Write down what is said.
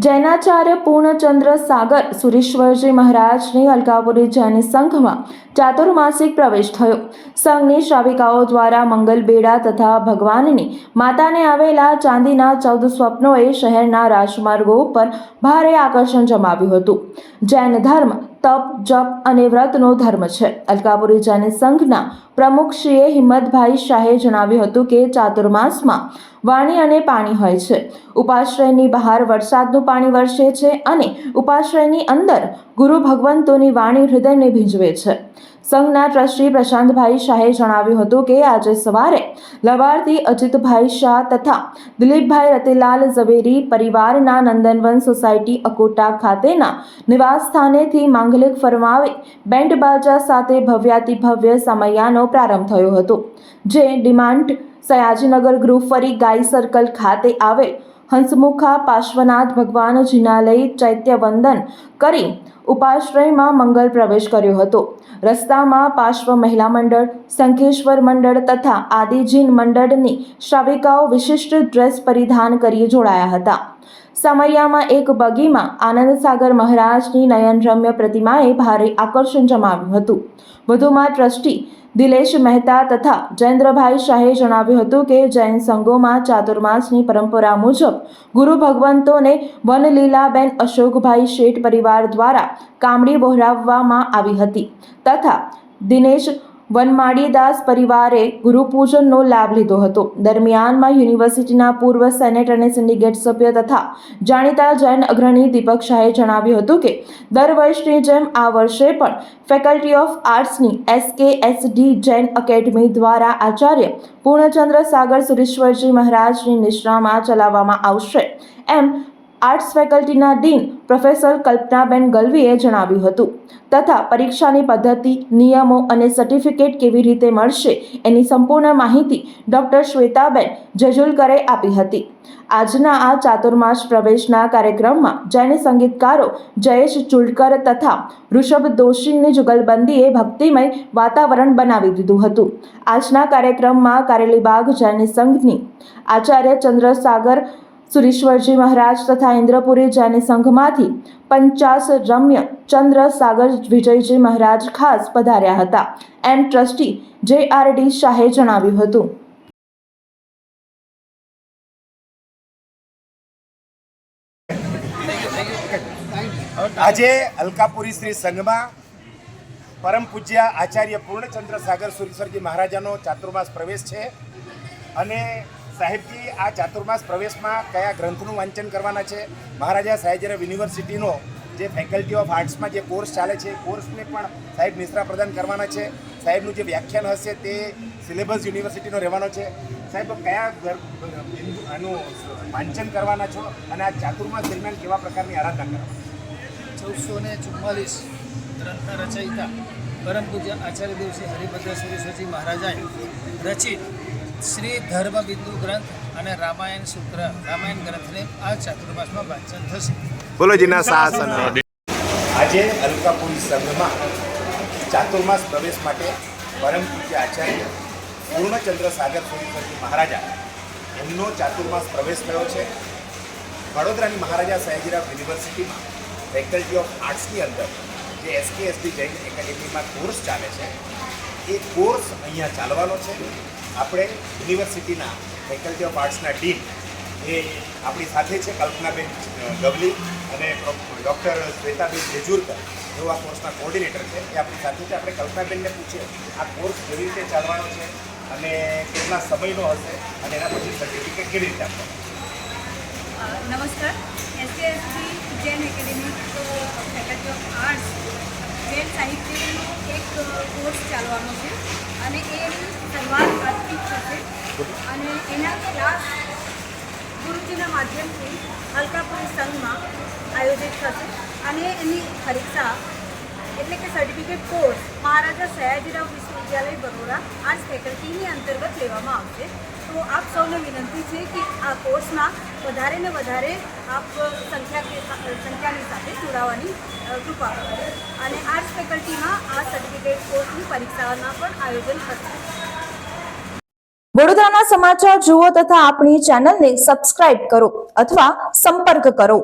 જૈનાચાર્ય પૂર્ણચંદ્ર સાગર સુરેશ્વરજી મહારાજની અલકાપુરી જૈન સંઘમાં ચાતુર્માસિક પ્રવેશ થયો। સંઘની શ્રાવિકાઓ દ્વારા મંગલબેડા તથા ભગવાનની માતાને આવેલા ચાંદીના 14 સ્વપ્નોએ શહેરના રાજમાર્ગો ઉપર ભારે આકર્ષણ જમાવ્યું હતું। જૈન ધર્મ તપ જપ અને વ્રતનો ધર્મ છે। અલકાપુરી જૈન સંઘના પ્રમુખ શ્રી હિંમતભાઈ શાહે જણાવ્યું હતું કે ચાતુર્માસમાં વાણી અને પાણી હોય છે। ઉપાશ્રયની બહાર વરસાદનું પાણી વરસે છે અને ઉપાશ્રયની અંદર ગુરુ ભગવંતોની વાણી હૃદયને ભીંજવે છે। સંઘના ટ્રસ્ટી પ્રશાંતભાઈ શાહે જણાવ્યું હતું કે આજે સવારે લાભાર્થી અજીતભાઈ શાહ તથા દિલીપભાઈ રતિલાલ ઝવેરી પરિવારના નંદનવન સોસાયટી અકોટા ખાતેના નિવાસ સ્થાનેથી માંગલિક ફરમાવી બેન્ડ બાજા સાથે ભવ્યાતિભવ્ય સમૈયાનો પ્રારંભ થયો હતો, જે ડિમાન્ડ સયાજીનગર ગૃહ ફરી ગાય સર્કલ ખાતે આવેલ હંસમુખા પાર્શ્વનાથ ભગવાનજીના લઈ ચૈત્ય વંદન કરી ઉપાશ્રયમાં મંગલ પ્રવેશ કર્યો હતો। રસ્તામાં પાર્શ્વ મહિલા મંડળ, શંખેશ્વર મંડળ તથા આદિજીન મંડળની શ્રાવિકાઓ વિશિષ્ટ ડ્રેસ પરિધાન કરી જોડાયા હતા। સમૈયામાં એક બગીમાં આનંદસાગર મહારાજની નયનરમ્ય પ્રતિમાએ ભારે આકર્ષણ જમાવ્યું હતું। વધુમાં ટ્રસ્ટી દિલેશ મહેતા તથા જયેન્દ્રભાઈ શાહે જણાવ્યું હતું કે જૈન સંઘોમાં ચાતુર્માસની પરંપરા મુજબ ગુરુ ભગવંતોને વનલીલાબેન અશોકભાઈ શેઠ પરિવાર દ્વારા કામડી વહોરાવવામાં આવી હતી તથા દિનેશ વનમાળીદાસ પરિવારે ગુરુપૂજનનો લાભ લીધો હતો। દરમિયાનમાં યુનિવર્સિટીના પૂર્વ સેનેટ અને સિન્ડિકેટ સભ્ય તથા જાણીતા જૈન અગ્રણી દીપક શાહે જણાવ્યું હતું કે દર વર્ષની જેમ આ વર્ષે પણ ફેકલ્ટી ઓફ આર્ટ્સની SKSD જૈન એકેડમી દ્વારા આચાર્ય પૂર્ણચંદ્ર સાગર સુરેશ્વરજી મહારાજની નિશ્રામાં ચલાવવામાં આવશે એમ આર્ટ્સ ફેકલ્ટીના ડીન પ્રોફેસર કલ્પનાબેન ગલવીએ જણાવ્યું હતું તથા પરીક્ષાની પદ્ધતિ, નિયમો અને સર્ટિફિકેટ કેવી રીતે મળશે એની સંપૂર્ણ માહિતી ડૉક્ટર શ્વેતાબેન જેજુલકરે આપી હતી। આજના આ ચાતુર્માસ પ્રવેશના કાર્યક્રમમાં જૈન સંગીતકારો જયેશ ચુલકર તથા ઋષભ દોશીની જુગલબંધીએ ભક્તિમય વાતાવરણ બનાવી દીધું હતું। આજના કાર્યક્રમમાં કારેલીબાગ જૈન સંઘની આચાર્ય ચંદ્રસાગર સુરેશ્વરજી મહારાજ તથા ઇન્દ્રપુરી જૈન સંઘમાંથી 50 રમ્ય ચંદ્ર સાગર વિજયજી મહારાજ ખાસ પધાર્યા હતા એમ ટ્રસ્ટી JRD શાહે જણાવ્યું હતું। આજે અલકાપુરી શ્રી સંઘમાં પરમ પૂજ્ય આચાર્ય પૂર્ણચંદ્ર સાગર સુરેશ્વરજી મહારાજાનો ચાતુર્માસ પ્રવેશ છે અને સાહેબજી આ ચાતુર્માસ પ્રવેશમાં કયા ગ્રંથનું વાંચન કરવાના છે, મહારાજા સયાજીરાવ યુનિવર્સિટીનો જે ફેકલ્ટી ઓફ આર્ટ્સમાં જે કોર્સ ચાલે છે કોર્સને પણ સાહેબ નિશ્રા પ્રદાન કરવાના છે। સાહેબનું જે વ્યાખ્યાન હશે તે સિલેબસ યુનિવર્સિટીનો રહેવાનો છે। સાહેબ કયા આનું વાંચન કરવાના છો અને આ ચાતુર્માસ દરમિયાન કેવા પ્રકારની આરાધના કરવાના? 1444 ગ્રંથના રચયિતા પરમ પૂજ્ય આચાર્ય દેવશ્રી હરિભદ્ર સુરેશ્વરજી મહારાજાએ રચિત શ્રી ધર્મ બિંદુ ગ્રંથ અને રામાયણ સૂત્ર રામાયણ ગ્રંથને આ ચાતુર્માસમાં વાંચન થશે। બોલો જીના શાસન। આજે અલકાપુરી સંઘમાં ચાતુર્માસ પ્રવેશ માટે પરમ પૂજ્ય આચાર્ય પૂર્ણચંદ્ર સાગર સુરેશ્વરજી મહારાજા એમનો ચાતુર્માસ પ્રવેશ થયો છે। વડોદરાની મહારાજા સયાજીરાવ યુનિવર્સિટીમાં ફેકલ્ટી ઓફ આર્ટ્સની અંદર જે SKSD જૈન એકેડેમીમાં કોર્સ ચાલે છે એ કોર્સ અહીંયા ચાલવાનો છે। આપણે યુનિવર્સિટીના ફેકલ્ટી ઓફ આર્ટ્સના ડીન એ આપણી સાથે છે કલ્પનાબેન ગવલી અને ડૉક્ટર શ્વેતાબેન જેજુલકર જેઓ આ કોર્સના કોર્ડિનેટર છે એ આપણી સાથે છે। આપણે કલ્પનાબેનને પૂછીએ આ કોર્સ કેવી રીતે ચાલવાનો છે અને કેટલા સમયનો હશે અને એના પછી સર્ટિફિકેટ કેવી રીતે આપવાનું? નમસ્કાર, SKSD Jain academy faculty of arts Jain સાહિત્યનો એક કોર્સ ચાલવાનો છે અને એની શરૂઆત આજથી થશે અને એના ક્લાસ ગુરુજીના માધ્યમથી અલકાપુરી સંઘમાં આયોજિત થશે અને એની પરીક્ષા એટલે કે સર્ટિફિકેટ કોર્સ મહારાજા સયાજીરાવ વિશ્વવિદ્યાલય બરોડા આર્ટ્સ ફેકલ્ટીની અંતર્ગત લેવામાં આવશે। તો આપ સૌને વિનંતી છે કે આ કોર્સમાં વધારે ને વધારે આપ સંખ્યાની સાથે જોડાવાની કૃપા કરો અને આર્ટ્સ ફેકલ્ટીમાં આ સર્ટિફિકેટ કોર્સની પરીક્ષાના પણ આયોજન થશે। વડોદરાના સમાચાર જુઓ તથા આપણી ચેનલને સબસ્ક્રાઇબ કરો અથવા સંપર્ક કરો।